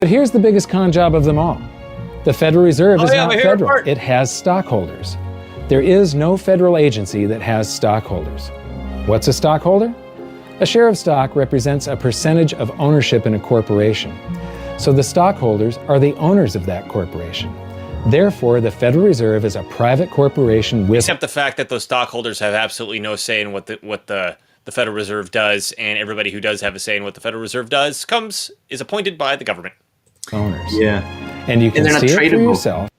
But here's the biggest con job of them all. The Federal Reserve is not federal. It has stockholders. There is no federal agency that has stockholders. What's a stockholder? A share of stock represents a percentage of ownership in a corporation. So the stockholders are the owners of that corporation. Therefore, the Federal Reserve is a private corporation with... Except the fact that those stockholders have absolutely no say in what the Federal Reserve does, and everybody who does have a say in what the Federal Reserve does is appointed by the government. Owners. Yeah. And you can see it for yourself.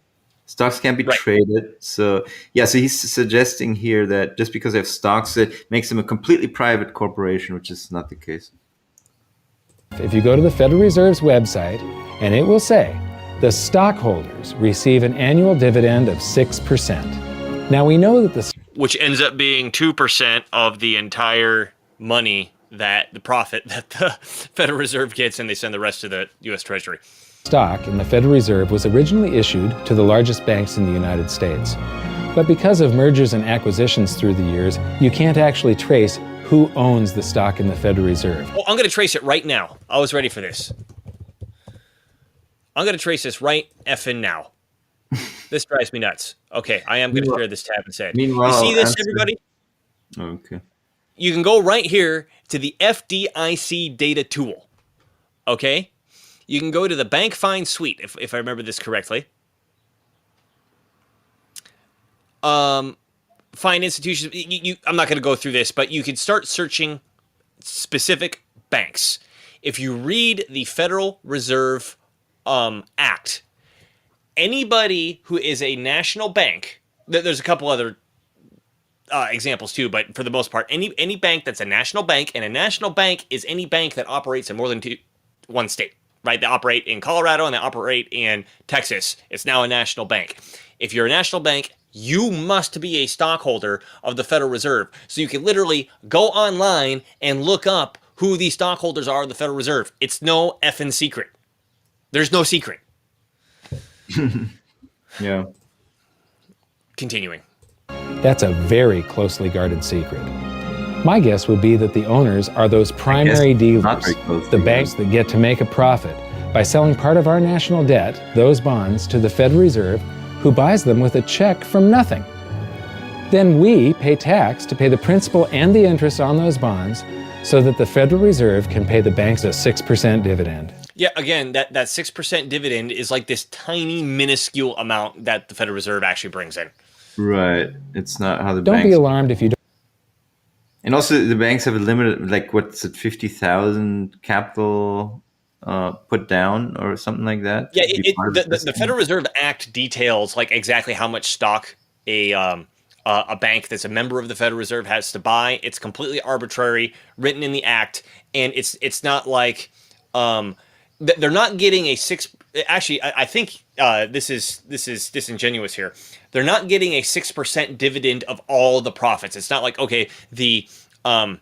Stocks can't be traded. So, yeah, so he's suggesting here that just because they have stocks, it makes them a completely private corporation, which is not the case. If you go to the Federal Reserve's website, and it will say, the stockholders receive an annual dividend of 6%. Now, we know that the... Which ends up being 2% of the entire money the profit that the Federal Reserve gets, and they send the rest to the U.S. Treasury. Stock in the Federal Reserve was originally issued to the largest banks in the United States. But because of mergers and acquisitions through the years, you can't actually trace who owns the stock in the Federal Reserve. Well, I'm going to trace it right now. I was ready for this. I'm going to trace this right effing now. This drives me nuts. Okay, I am going to share this tab instead. You see this, everybody? Okay. You can go right here to the FDIC data tool. Okay? You can go to the Bank Find Suite, if I remember this correctly. Find institutions. I'm not going to go through this, but you can start searching specific banks. If you read the Federal Reserve Act, anybody who is a national bank, there's a couple other examples too, but for the most part, any bank that's a national bank, and a national bank is any bank that operates in more than one state. Right, they operate in Colorado and they operate in Texas. It's now a national bank. If you're a national bank, you must be a stockholder of the Federal Reserve. So you can literally go online and look up who the stockholders are of the Federal Reserve. It's no effing secret. There's no secret. Yeah. Continuing. That's a very closely guarded secret. My guess would be that the owners are those primary dealers, the banks that get to make a profit by selling part of our national debt, those bonds, to the Federal Reserve, who buys them with a check from nothing. Then we pay tax to pay the principal and the interest on those bonds so that the Federal Reserve can pay the banks a 6% dividend. Yeah, again, that 6% dividend is like this tiny, minuscule amount that the Federal Reserve actually brings in. Right. It's not how the banks... Don't be alarmed if you don't. And also, the banks have a limited, like, what's it, 50,000 capital put down or something like that? Yeah, the Federal Reserve Act details like exactly how much stock a bank that's a member of the Federal Reserve has to buy. It's completely arbitrary, written in the act, and it's not like they're not getting a six. Actually, I think this is disingenuous here. They're not getting a 6% dividend of all the profits. It's not like, okay, the Federal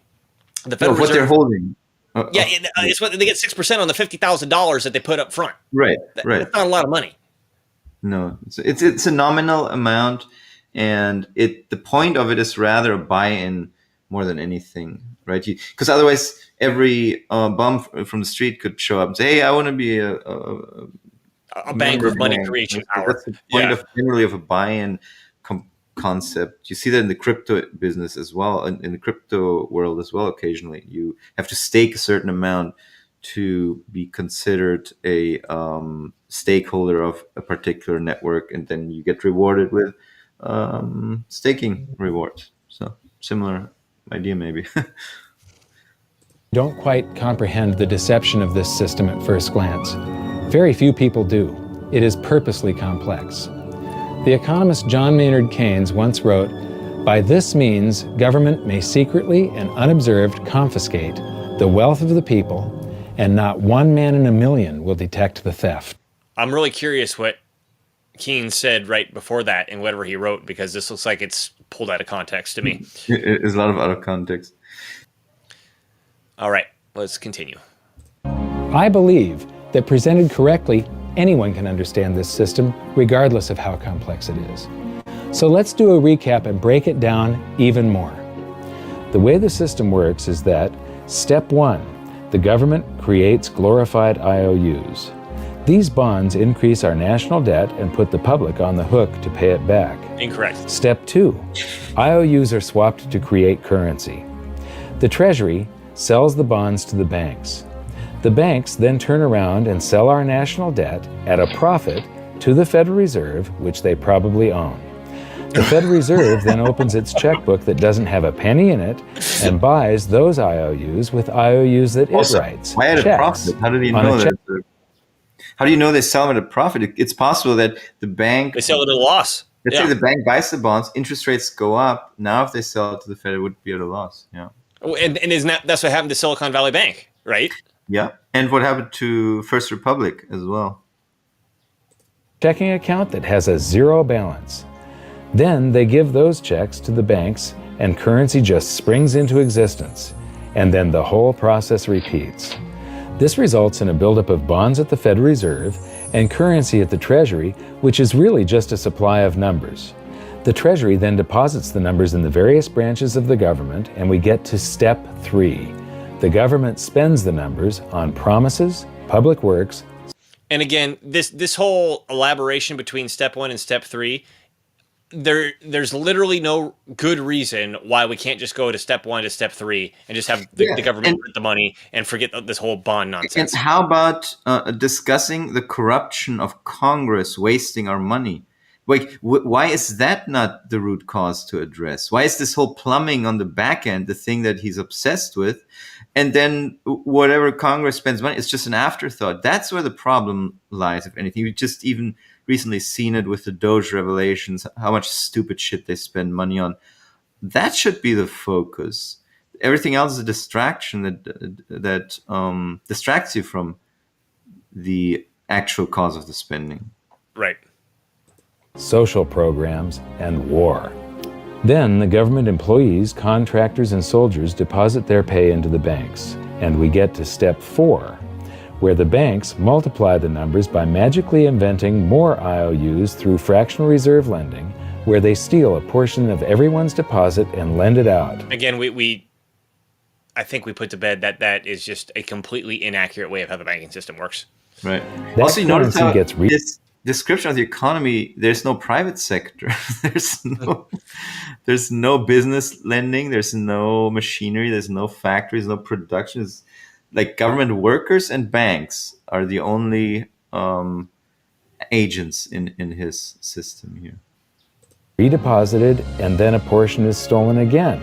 Reserve, what they're holding. It's what they get 6% on the $50,000 that they put up front. Right. That's not a lot of money. No, it's a nominal amount, and the point of it is rather a buy-in more than anything, right? Because otherwise, every bum from the street could show up and say, "Hey, I want to be a bank with money creation power." That's the point generally of a buy-in concept. You see that in the crypto business as well, in the crypto world as well. Occasionally, you have to stake a certain amount to be considered a stakeholder of a particular network, and then you get rewarded with staking rewards. So similar idea, maybe. Don't quite comprehend the deception of this system at first glance. Very few people do. It is purposely complex. The economist John Maynard Keynes once wrote, "By this means, government may secretly and unobserved confiscate the wealth of the people, and not one man in a million will detect the theft." I'm really curious what Keynes said right before that in whatever he wrote, because this looks like it's pulled out of context to me. It's a lot of out of context. All right, let's continue. I believe that presented correctly, anyone can understand this system, regardless of how complex it is. So let's do a recap and break it down even more. The way the system works is that, step one, the government creates glorified IOUs. These bonds increase our national debt and put the public on the hook to pay it back. Incorrect. Step 2. IOUs are swapped to create currency. The Treasury sells the bonds to the banks. The banks then turn around and sell our national debt at a profit to the Federal Reserve, which they probably own. The Federal Reserve then opens its checkbook that doesn't have a penny in it and buys those IOUs with IOUs that it writes. Why at a profit? How do you know that? How do you know they sell them at a profit? It's possible that the bank... They sell it at a loss. Let's say the bank buys the bonds, interest rates go up. Now if they sell it to the Fed, it would be at a loss. Yeah. And isn't that's what happened to Silicon Valley Bank, right? Yeah. And what happened to First Republic as well. Checking account that has a zero balance. Then they give those checks to the banks and currency just springs into existence. And then the whole process repeats. This results in a buildup of bonds at the Federal Reserve and currency at the Treasury, which is really just a supply of numbers. The Treasury then deposits the numbers in the various branches of the government, and we get to step 3. The government spends the numbers on promises, public works. And again, this whole elaboration between step 1 and step 3, there's literally no good reason why we can't just go to step 1 to step 3 and just have the government print the money and forget this whole bond nonsense. And how about discussing the corruption of Congress wasting our money? Like, why is that not the root cause to address? Why is this whole plumbing on the back end the thing that he's obsessed with? And then whatever Congress spends money, it's just an afterthought. That's where the problem lies, if anything. We've just even recently seen it with the Doge revelations, how much stupid shit they spend money on. That should be the focus. Everything else is a distraction that distracts you from the actual cause of the spending. Right. Social programs, and war. Then the government employees, contractors, and soldiers deposit their pay into the banks, and we get to step 4, where the banks multiply the numbers by magically inventing more IOUs through fractional reserve lending, where they steal a portion of everyone's deposit and lend it out. Again, I think we put to bed that is just a completely inaccurate way of how the banking system works. Right. That also, you notice how gets this description of the economy, there's no private sector. there's no business lending. There's no machinery. There's no factories, no production. It's like government workers and banks are the only agents in his system here. Redeposited, and then a portion is stolen again.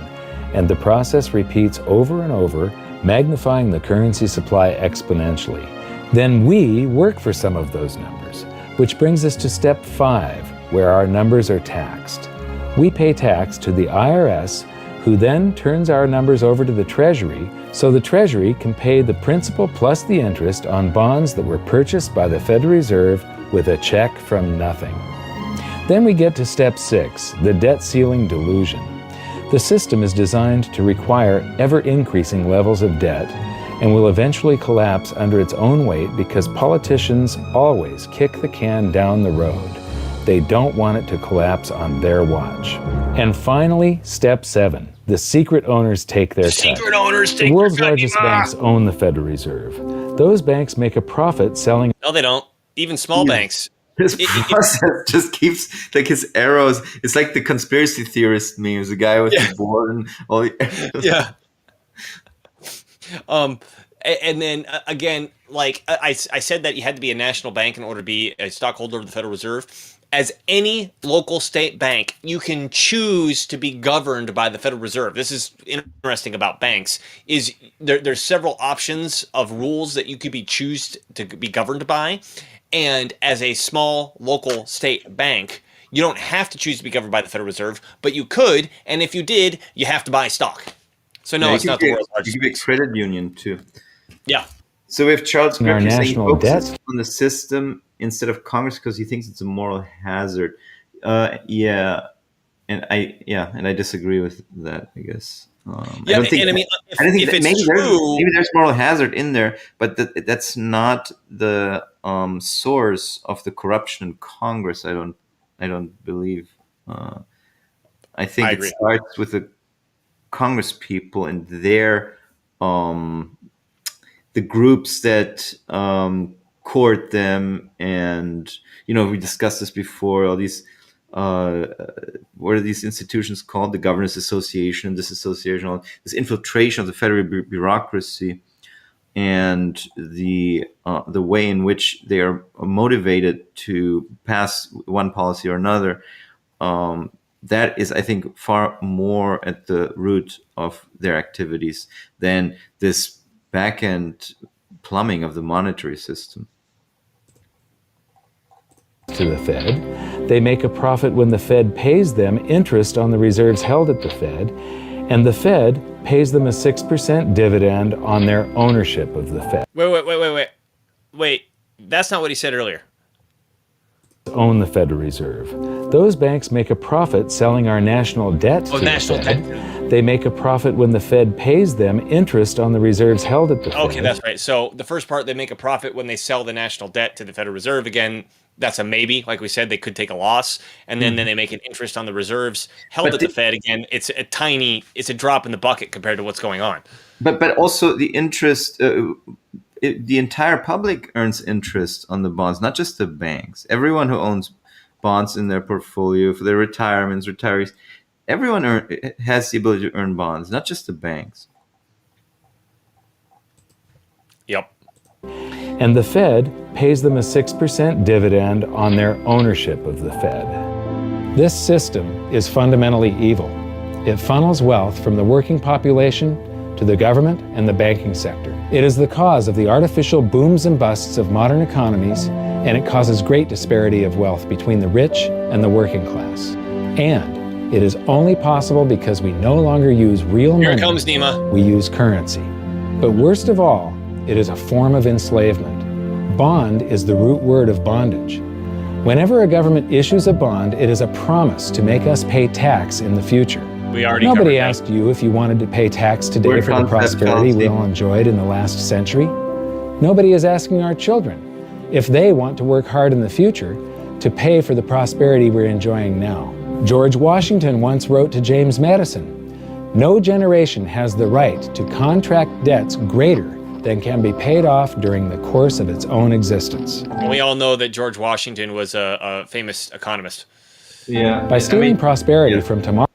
And the process repeats over and over, magnifying the currency supply exponentially. Then we work for some of those numbers, which brings us to step 5, where our numbers are taxed. We pay tax to the IRS, who then turns our numbers over to the Treasury, so the Treasury can pay the principal plus the interest on bonds that were purchased by the Federal Reserve with a check from nothing. Then we get to step 6, the debt ceiling delusion. The system is designed to require ever-increasing levels of debt and will eventually collapse under its own weight because politicians always kick the can down the road. They don't want it to collapse on their watch. And finally, step 7. The secret owners take their cut. Secret owners take The world's their cut. largest banks own the Federal Reserve. Those banks make a profit selling... No, they don't. Even small banks. This process just keeps, like, his arrows. It's like the conspiracy theorist memes, the guy with the board and all the arrows. Yeah. And then again, like I said that you had to be a national bank in order to be a stockholder of the Federal Reserve. As any local state bank, you can choose to be governed by the Federal Reserve. This is interesting about banks. Is there's several options of rules that you could choose to be governed by. And as a small local state bank, you don't have to choose to be governed by the Federal Reserve, but you could. And if you did, you have to buy stock. So no, it's not the world's largest. You could be a credit union too. Yeah. So we have Charles Griffin saying he focuses debt on the system instead of Congress because he thinks it's a moral hazard. And I disagree with that, I guess. I don't think maybe there's moral hazard in there, but that's not the source of the corruption in Congress. I don't believe. I think it starts with the Congress people and their the groups that court them, and we discussed this before. All these what are these institutions called? The Governors Association, this association, all this infiltration of the federal bureaucracy, and the way in which they are motivated to pass one policy or another. That is, I think, far more at the root of their activities than this back-end plumbing of the monetary system. To the Fed. They make a profit when the Fed pays them interest on the reserves held at the Fed, and the Fed pays them a 6% dividend on their ownership of the Fed. Wait. That's not what he said earlier. Own the Federal Reserve. Those banks make a profit selling our national debt to the Fed. They make a profit when the Fed pays them interest on the reserves held at the Fed. Okay, that's right. So the first part, they make a profit when they sell the national debt to the Federal Reserve. Again, that's a maybe. Like we said, they could take a loss, and then they make an interest on the reserves held at the Fed. Again, it's a drop in the bucket compared to what's going on. But also the interest, the entire public earns interest on the bonds, not just the banks. Everyone who owns bonds in their portfolio for their retirements, retirees, everyone has the ability to earn bonds, not just the banks. Yep. And the Fed pays them a 6% dividend on their ownership of the Fed. This system is fundamentally evil. It funnels wealth from the working population to the government and the banking sector. It is the cause of the artificial booms and busts of modern economies, and it causes great disparity of wealth between the rich and the working class. And it is only possible because we no longer use real money. Here it comes, Nima. We use currency. But worst of all, it is a form of enslavement. Bond is the root word of bondage. Whenever a government issues a bond, it is a promise to make us pay tax in the future. Nobody asked you if you wanted to pay tax today for the prosperity we all enjoyed in the last century. Nobody is asking our children if they want to work hard in the future to pay for the prosperity we're enjoying now. George Washington once wrote to James Madison, "No generation has the right to contract debts greater than can be paid off during the course of its own existence." We all know that George Washington was a famous economist. Yeah. By stealing prosperity from tomorrow,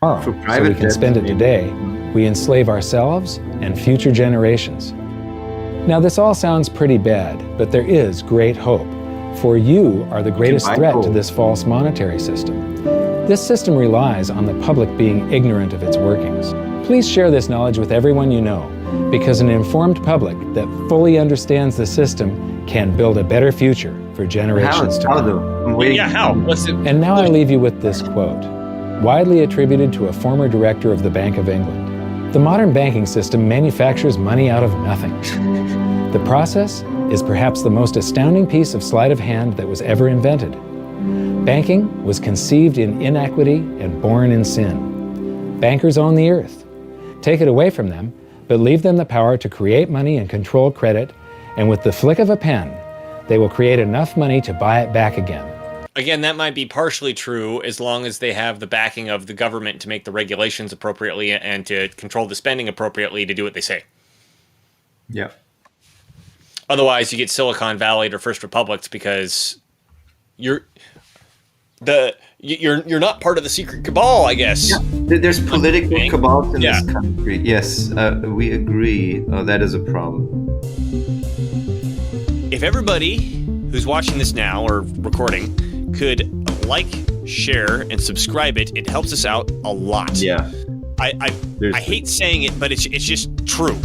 so we can spend it today, we enslave ourselves and future generations. Now, this all sounds pretty bad, but there is great hope, for you are the greatest threat to this false monetary system. This system relies on the public being ignorant of its workings. Please share this knowledge with everyone you know, because an informed public that fully understands the system can build a better future for generations to come. Yeah, how? And now I leave you with this quote, widely attributed to a former director of the Bank of England. "The modern banking system manufactures money out of nothing. The process is perhaps the most astounding piece of sleight of hand that was ever invented. Banking was conceived in inequity and born in sin. Bankers own the earth. Take it away from them, but leave them the power to create money and control credit, and with the flick of a pen, they will create enough money to buy it back again." Again, that might be partially true as long as they have the backing of the government to make the regulations appropriately and to control the spending appropriately to do what they say. Yeah. Otherwise, you get Silicon Valley or First Republics because you're not part of the secret cabal, I guess. Yeah. There's political cabals in this country. Yes, we agree. That is a problem. If everybody who's watching this now or recording could like, share, and subscribe it helps us out a lot. Yeah. I hate saying it, but it's just true.